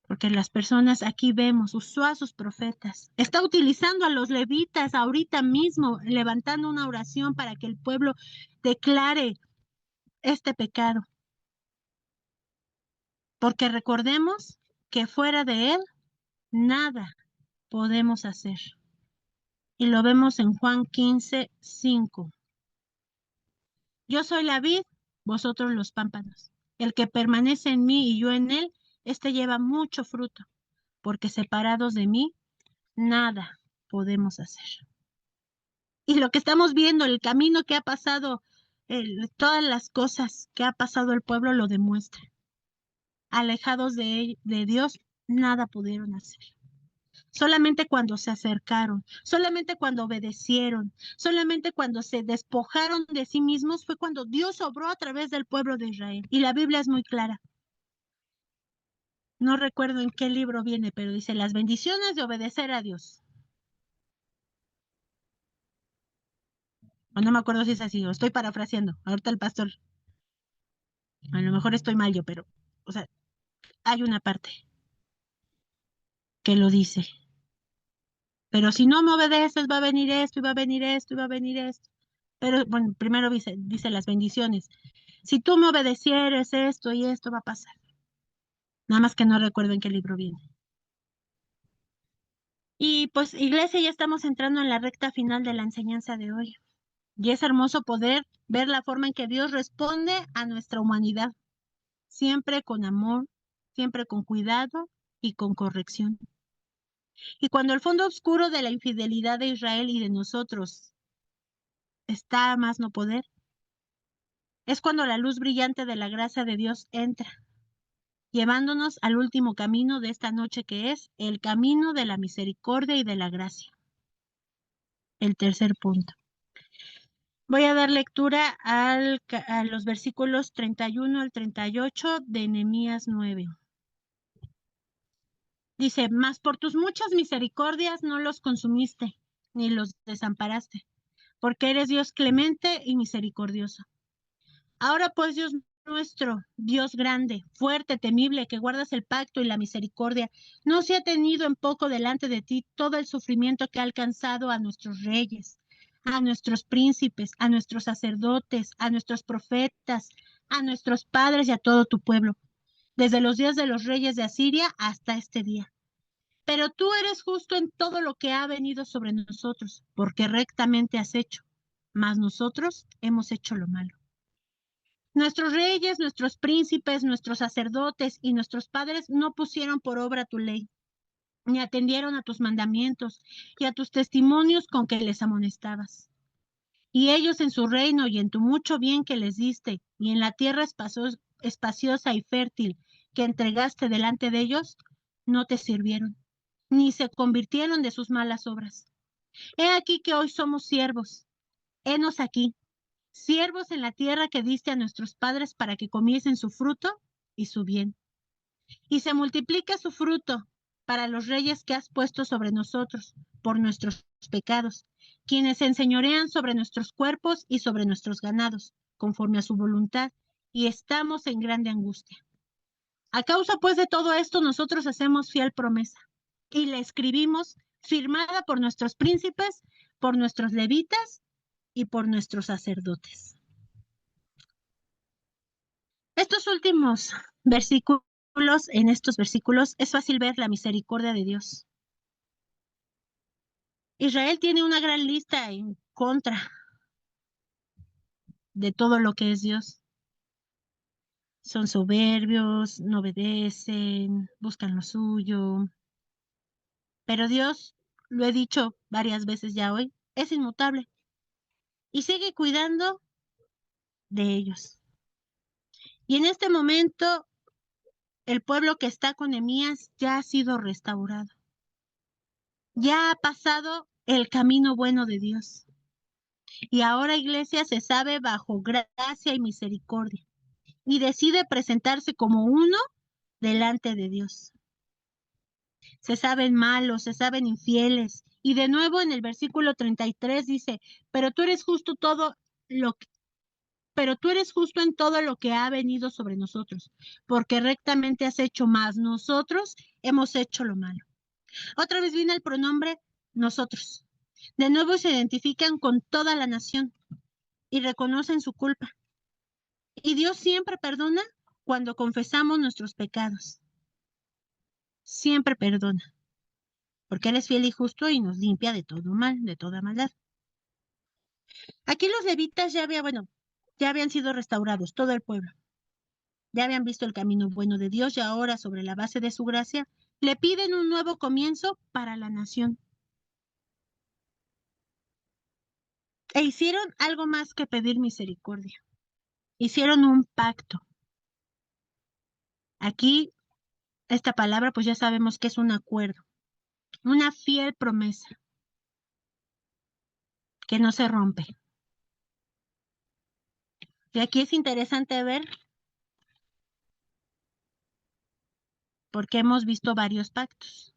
Porque las personas aquí vemos, usó a sus profetas, está utilizando a los levitas ahorita mismo, levantando una oración para que el pueblo declare este pecado. Porque recordemos que fuera de él, nada podemos hacer. Y lo vemos en Juan 15:5. Yo soy la vid, vosotros los pámpanos. El que permanece en mí y yo en él, éste lleva mucho fruto, porque separados de mí, nada podemos hacer. Y lo que estamos viendo, el camino que ha pasado, todas las cosas que ha pasado el pueblo lo demuestra. Alejados de Dios, nada pudieron hacer. Solamente cuando se acercaron, solamente cuando obedecieron, solamente cuando se despojaron de sí mismos fue cuando Dios obró a través del pueblo de Israel. Y la Biblia es muy clara. No recuerdo en qué libro viene, pero dice las bendiciones de obedecer a Dios. O no me acuerdo si es así, o estoy parafraseando. Ahorita el pastor, a lo mejor estoy mal yo, pero, o sea, hay una parte que lo dice. Pero si no me obedeces, va a venir esto, y va a venir esto, y va a venir esto. Pero, bueno, primero dice las bendiciones. Si tú me obedecieres, esto y esto va a pasar. Nada más que no recuerdo en qué libro viene. Y pues, iglesia, ya estamos entrando en la recta final de la enseñanza de hoy. Y es hermoso poder ver la forma en que Dios responde a nuestra humanidad. Siempre con amor, siempre con cuidado y con corrección. Y cuando el fondo oscuro de la infidelidad de Israel y de nosotros está a más no poder, es cuando la luz brillante de la gracia de Dios entra, llevándonos al último camino de esta noche, que es el camino de la misericordia y de la gracia. El tercer punto. Voy a dar lectura a los versículos 31 al 38 de Nehemías 9. Dice, mas por tus muchas misericordias no los consumiste, ni los desamparaste, porque eres Dios clemente y misericordioso. Ahora pues, Dios nuestro, Dios grande, fuerte, temible, que guardas el pacto y la misericordia, no se ha tenido en poco delante de ti todo el sufrimiento que ha alcanzado a nuestros reyes, a nuestros príncipes, a nuestros sacerdotes, a nuestros profetas, a nuestros padres y a todo tu pueblo, desde los días de los reyes de Asiria hasta este día. Pero tú eres justo en todo lo que ha venido sobre nosotros, porque rectamente has hecho, mas nosotros hemos hecho lo malo. Nuestros reyes, nuestros príncipes, nuestros sacerdotes y nuestros padres no pusieron por obra tu ley, ni atendieron a tus mandamientos y a tus testimonios con que les amonestabas. Y ellos en su reino y en tu mucho bien que les diste, y en la tierra espaciosa y fértil que entregaste delante de ellos, no te sirvieron, ni se convirtieron de sus malas obras. He aquí que hoy somos siervos. Henos aquí, siervos en la tierra que diste a nuestros padres para que comiesen su fruto y su bien. Y se multiplica su fruto para los reyes que has puesto sobre nosotros por nuestros pecados, quienes se enseñorean sobre nuestros cuerpos y sobre nuestros ganados, conforme a su voluntad, y estamos en grande angustia. A causa pues de todo esto, nosotros hacemos fiel promesa, y la escribimos firmada por nuestros príncipes, por nuestros levitas y por nuestros sacerdotes. Estos últimos versículos, en estos versículos, es fácil ver la misericordia de Dios. Israel tiene una gran lista en contra de todo lo que es Dios. Son soberbios, no obedecen, buscan lo suyo. Pero Dios, lo he dicho varias veces ya hoy, es inmutable y sigue cuidando de ellos. Y en este momento, el pueblo que está con Nehemías ya ha sido restaurado. Ya ha pasado el camino bueno de Dios. Y ahora, iglesia, se sabe bajo gracia y misericordia y decide presentarse como uno delante de Dios. Se saben malos, se saben infieles. Y de nuevo en el versículo 33 dice, pero tú eres justo lo que, pero tú eres justo en todo lo que ha venido sobre nosotros, porque rectamente has hecho más. Nosotros hemos hecho lo malo. Otra vez viene el pronombre nosotros. De nuevo se identifican con toda la nación y reconocen su culpa. Y Dios siempre perdona cuando confesamos nuestros pecados. Siempre perdona, porque Él es fiel y justo y nos limpia de todo mal, de toda maldad. Aquí los levitas ya habían sido restaurados, todo el pueblo. Ya habían visto el camino bueno de Dios y ahora, sobre la base de su gracia, le piden un nuevo comienzo para la nación. E hicieron algo más que pedir misericordia. Hicieron un pacto. Aquí, esta palabra, pues ya sabemos que es un acuerdo, una fiel promesa que no se rompe. Y aquí es interesante ver, porque hemos visto varios pactos.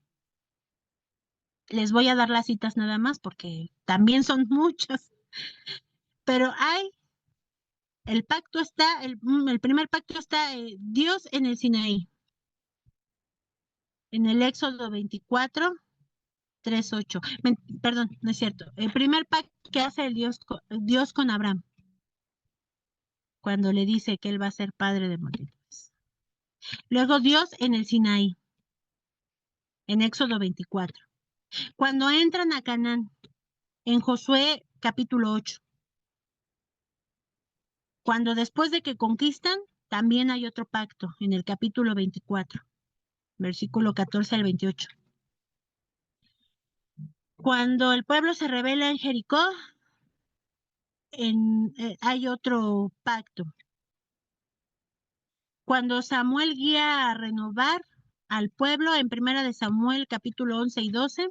Les voy a dar las citas nada más, porque también son muchos. Pero el pacto está, el primer pacto está Dios en el Sinaí, en el Éxodo 24, 3, 8. Perdón, no es cierto. El primer pacto que hace Dios con Abraham, cuando le dice que él va a ser padre de multitudes. Luego Dios en el Sinaí, en Éxodo 24. Cuando entran a Canaán, en Josué capítulo 8. Cuando después de que conquistan, también hay otro pacto, en el capítulo 24, versículo 14 al 28. Cuando el pueblo se rebela en Jericó, hay otro pacto. Cuando Samuel guía a renovar al pueblo, en Primera de Samuel capítulo 11 y 12.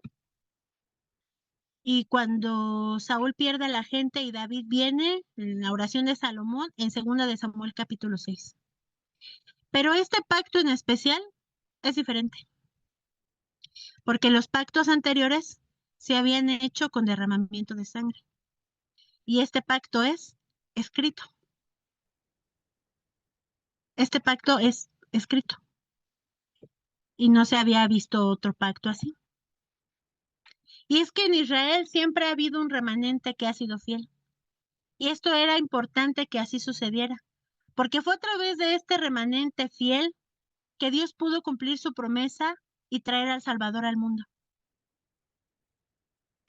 Y cuando Saúl pierde a la gente y David viene, en la oración de Salomón, en Segunda de Samuel capítulo 6. Pero este pacto en especial es diferente, porque los pactos anteriores se habían hecho con derramamiento de sangre. Y este pacto es escrito. Este pacto es escrito. Y no se había visto otro pacto así. Y es que en Israel siempre ha habido un remanente que ha sido fiel. Y esto era importante que así sucediera, porque fue a través de este remanente fiel que Dios pudo cumplir su promesa y traer al Salvador al mundo.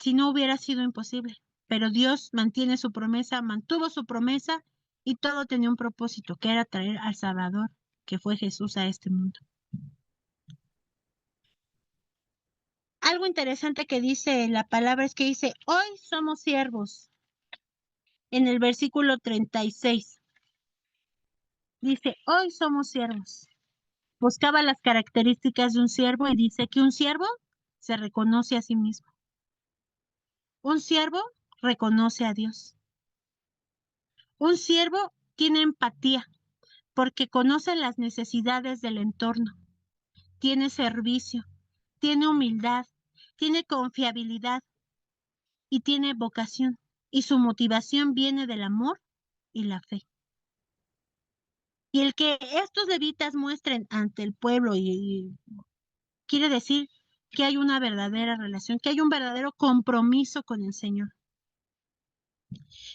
Si no hubiera sido imposible, pero Dios mantiene su promesa, mantuvo su promesa y todo tenía un propósito, que era traer al Salvador, que fue Jesús a este mundo. Algo interesante que dice la palabra es que dice, hoy somos siervos. En el versículo 36 dice, hoy somos siervos. Buscaba las características de un siervo y dice que un siervo se reconoce a sí mismo. Un siervo reconoce a Dios. Un siervo tiene empatía porque conoce las necesidades del entorno, tiene servicio, tiene humildad, tiene confiabilidad y tiene vocación. Y su motivación viene del amor y la fe. Y el que estos levitas muestren ante el pueblo y quiere decir que hay una verdadera relación, que hay un verdadero compromiso con el Señor.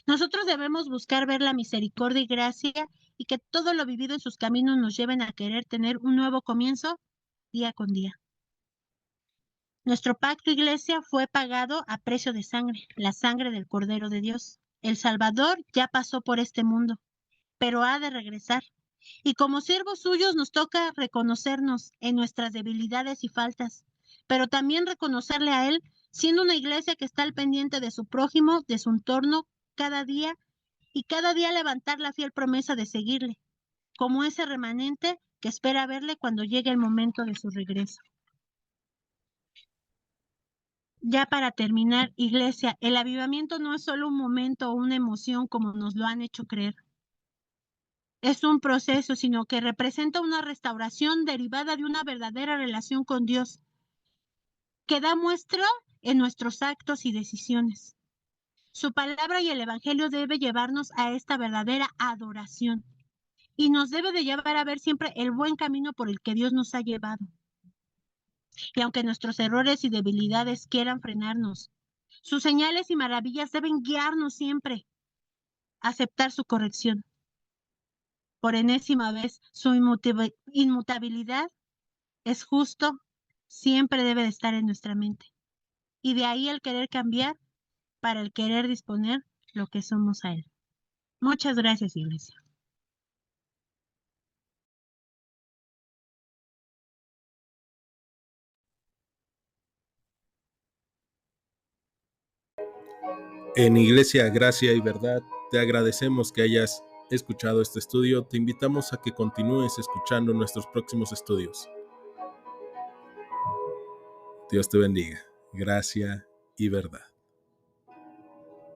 Nosotros debemos buscar ver la misericordia y gracia y que todo lo vivido en sus caminos nos lleven a querer tener un nuevo comienzo día con día. Nuestro pacto, iglesia, fue pagado a precio de sangre, la sangre del Cordero de Dios. El Salvador ya pasó por este mundo, pero ha de regresar. Y como siervos suyos nos toca reconocernos en nuestras debilidades y faltas, pero también reconocerle a Él, siendo una iglesia que está al pendiente de su prójimo, de su entorno, cada día, y cada día levantar la fiel promesa de seguirle, como ese remanente que espera verle cuando llegue el momento de su regreso. Ya para terminar, iglesia, el avivamiento no es solo un momento o una emoción como nos lo han hecho creer. Es un proceso, sino que representa una restauración derivada de una verdadera relación con Dios, que da muestra en nuestros actos y decisiones. Su palabra y el Evangelio debe llevarnos a esta verdadera adoración y nos debe de llevar a ver siempre el buen camino por el que Dios nos ha llevado. Y aunque nuestros errores y debilidades quieran frenarnos, sus señales y maravillas deben guiarnos siempre a aceptar su corrección. Por enésima vez, su inmutabilidad es justo, siempre debe de estar en nuestra mente. Y de ahí el querer cambiar para el querer disponer lo que somos a Él. Muchas gracias, iglesia. En Iglesia Gracia y Verdad, te agradecemos que hayas escuchado este estudio. Te invitamos a que continúes escuchando nuestros próximos estudios. Dios te bendiga. Gracia y verdad.